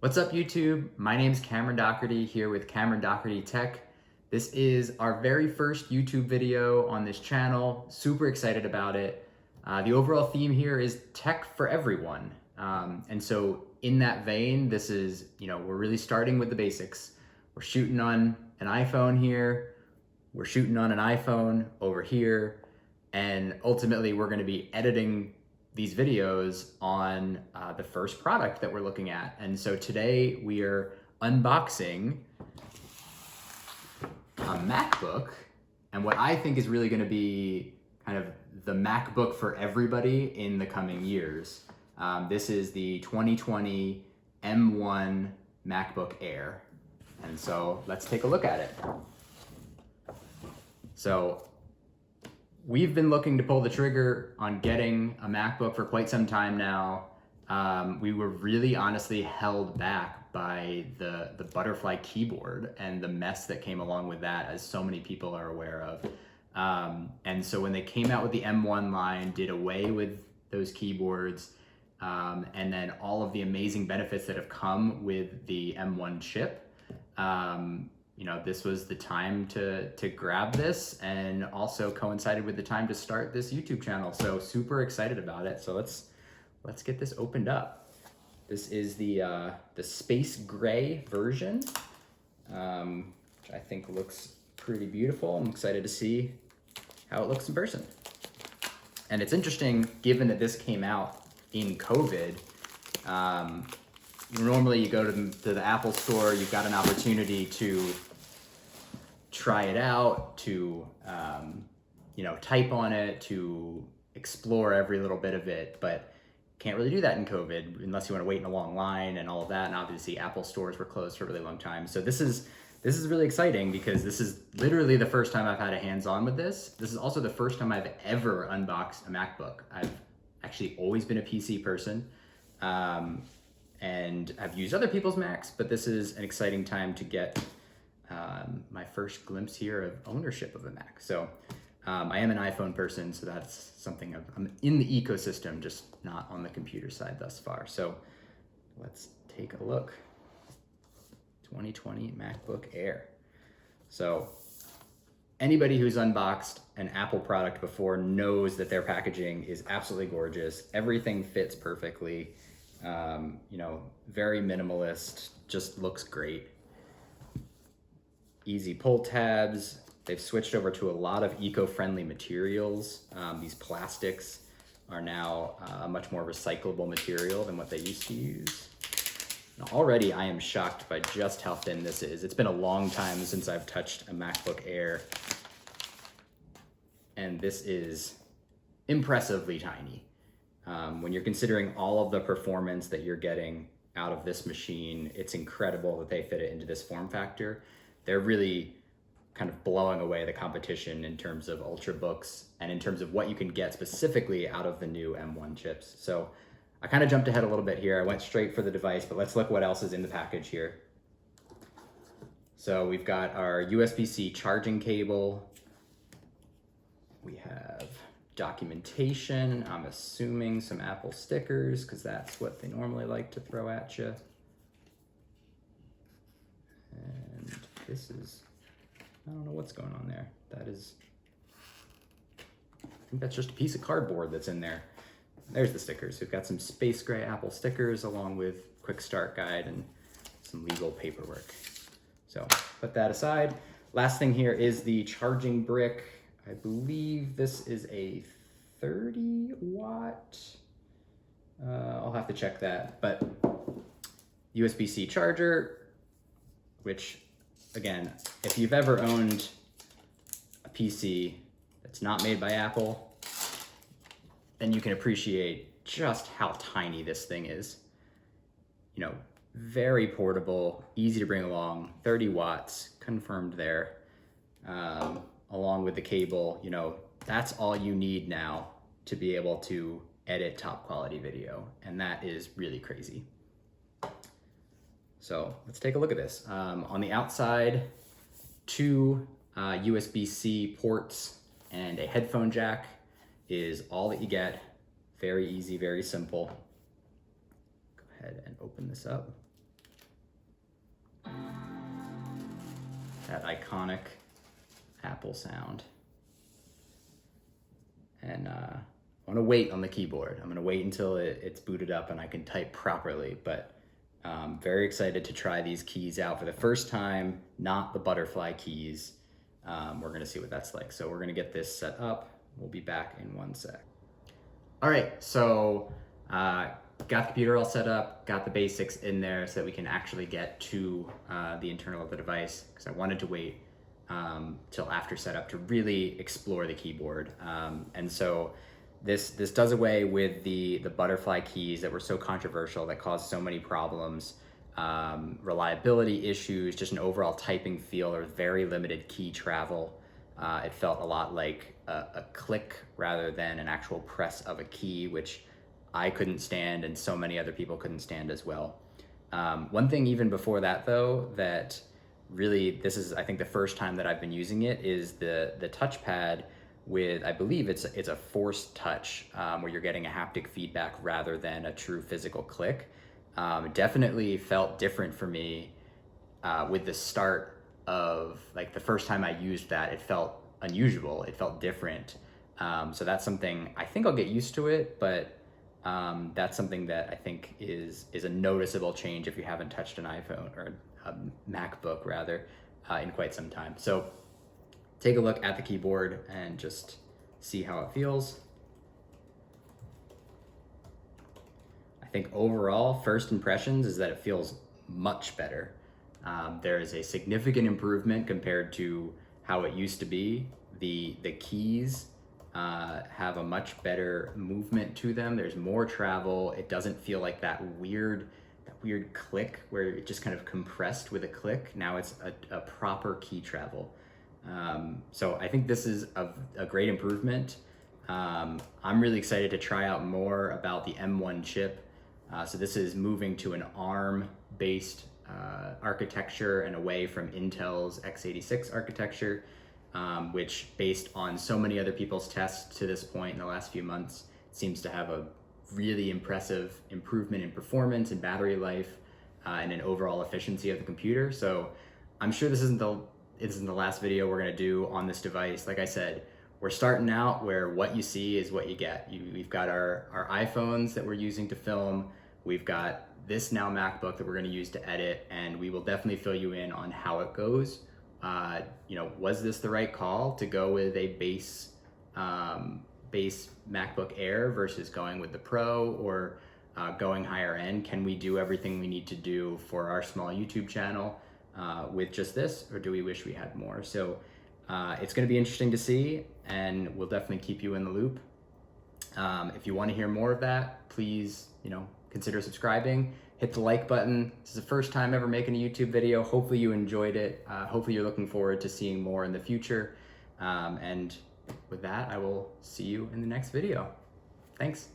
What's up YouTube? My name's Cameron Dougherty here with Cameron Dougherty Tech. This is our very first YouTube video on this channel. Super excited about it. The overall theme here is tech for everyone. And so in that vein, this is, we're really starting with the basics. We're shooting on an iPhone here. We're shooting on an iPhone over here. And ultimately we're gonna be editing these videos on the first product that we're looking at. And so today we are unboxing a MacBook and what I think is really gonna be kind of the MacBook for everybody in the coming years. This is the 2020 M1 MacBook Air. And so let's take a look at it. So we've been looking to pull the trigger on getting a MacBook for quite some time now. We were really honestly held back by the butterfly keyboard and the mess that came along with that, as so many people are aware of. And so when they came out with the M1 line, did away with those keyboards, and then all of the amazing benefits that have come with the M1 chip, this was the time to grab this, and also coincided with the time to start this YouTube channel. So super excited about it. So let's get this opened up. This is the space gray version, which I think looks pretty beautiful. I'm excited to see how it looks in person. And it's interesting, given that this came out in COVID. Normally you go to the Apple store, you've got an opportunity to try it out, to type on it, to explore every little bit of it, but can't really do that in COVID unless you want to wait in a long line and all of that. And obviously Apple stores were closed for a really long time. So this is really exciting because this is literally the first time I've had a hands-on with this. This is also the first time I've ever unboxed a MacBook. I've actually always been a PC person, and I've used other people's Macs, but this is an exciting time to get my first glimpse here of ownership of a Mac. So I am an iPhone person, so that's something I'm in the ecosystem, just not on the computer side thus far. So let's take a look. 2020 MacBook Air. So anybody who's unboxed an Apple product before knows that their packaging is absolutely gorgeous. Everything fits perfectly. Very minimalist, just looks great. Easy pull tabs. They've switched over to a lot of eco-friendly materials. These plastics are now a much more recyclable material than what they used to use. Now, already I am shocked by just how thin this is. It's been a long time since I've touched a MacBook Air, and this is impressively tiny. When you're considering all of the performance that you're getting out of this machine, it's incredible that they fit it into this form factor. They're really kind of blowing away the competition in terms of Ultrabooks and in terms of what you can get specifically out of the new M1 chips. So I kind of jumped ahead a little bit here. I went straight for the device, but let's look what else is in the package here. So we've got our USB-C charging cable. We have documentation. I'm assuming some Apple stickers, because that's what they normally like to throw at you. And this is, I don't know what's going on there. That is, I think that's just a piece of cardboard that's in there. There's the stickers. We've got some space gray Apple stickers along with quick start guide and some legal paperwork. So put that aside. Last thing here is the charging brick. I believe this is a 30 watt. I'll have to check that, but USB-C charger, which again, if you've ever owned a PC that's not made by Apple, then you can appreciate just how tiny this thing is. Very portable, easy to bring along, 30 watts, confirmed there. Along with the cable, that's all you need now to be able to edit top quality video. And that is really crazy. So let's take a look at this. On the outside, two USB-C ports and a headphone jack is all that you get. Very easy, very simple. Go ahead and open this up. That iconic Apple sound. And I want to wait on the keyboard. I'm going to wait until it's booted up and I can type properly, but very excited to try these keys out for the first time, not the butterfly keys. We're going to see what that's like. So we're going to get this set up. We'll be back in one sec. All right, so got the computer all set up, got the basics in there so that we can actually get to the internal of the device, because I wanted to wait till after setup to really explore the keyboard. And so this does away with the butterfly keys that were so controversial, that caused so many problems, reliability issues, just an overall typing feel. There was very limited key travel. It felt a lot like a click rather than an actual press of a key, which I couldn't stand and so many other people couldn't stand as well. One thing even before that though, that really, this is I think the first time that I've been using it, is the touchpad with, I believe it's a force touch, where you're getting a haptic feedback rather than a true physical click. It definitely felt different for me with the start of, like, the first time I used that. It felt unusual, it felt different. So that's something, I think I'll get used to it, but that's something that I think is a noticeable change if you haven't touched an iPhone, or a MacBook rather, in quite some time. So take a look at the keyboard and just see how it feels. I think overall, first impressions is that it feels much better. There is a significant improvement compared to how it used to be. The keys have a much better movement to them. There's more travel. It doesn't feel like that weird click where it just kind of compressed with a click. Now it's a proper key travel. So I think this is a great improvement. I'm really excited to try out more about the M1 chip. So this is moving to an ARM-based architecture and away from Intel's x86 architecture, which, based on so many other people's tests to this point in the last few months, seems to have a really impressive improvement in performance and battery life, and an overall efficiency of the computer. So I'm sure this isn't the last video we're gonna do on this device. Like I said, we're starting out where what you see is what you get. We've got our iPhones that we're using to film. We've got this now MacBook that we're gonna use to edit, and we will definitely fill you in on how it goes. Was this the right call to go with a base MacBook Air versus going with the Pro, or going higher end? Can we do everything we need to do for our small YouTube channel with just this, or do we wish we had more? So it's going to be interesting to see, and we'll definitely keep you in the loop. If you want to hear more of that, please, consider subscribing. Hit the like button. This is the first time ever making a YouTube video. Hopefully you enjoyed it. Hopefully you're looking forward to seeing more in the future. And with that, I will see you in the next video. Thanks.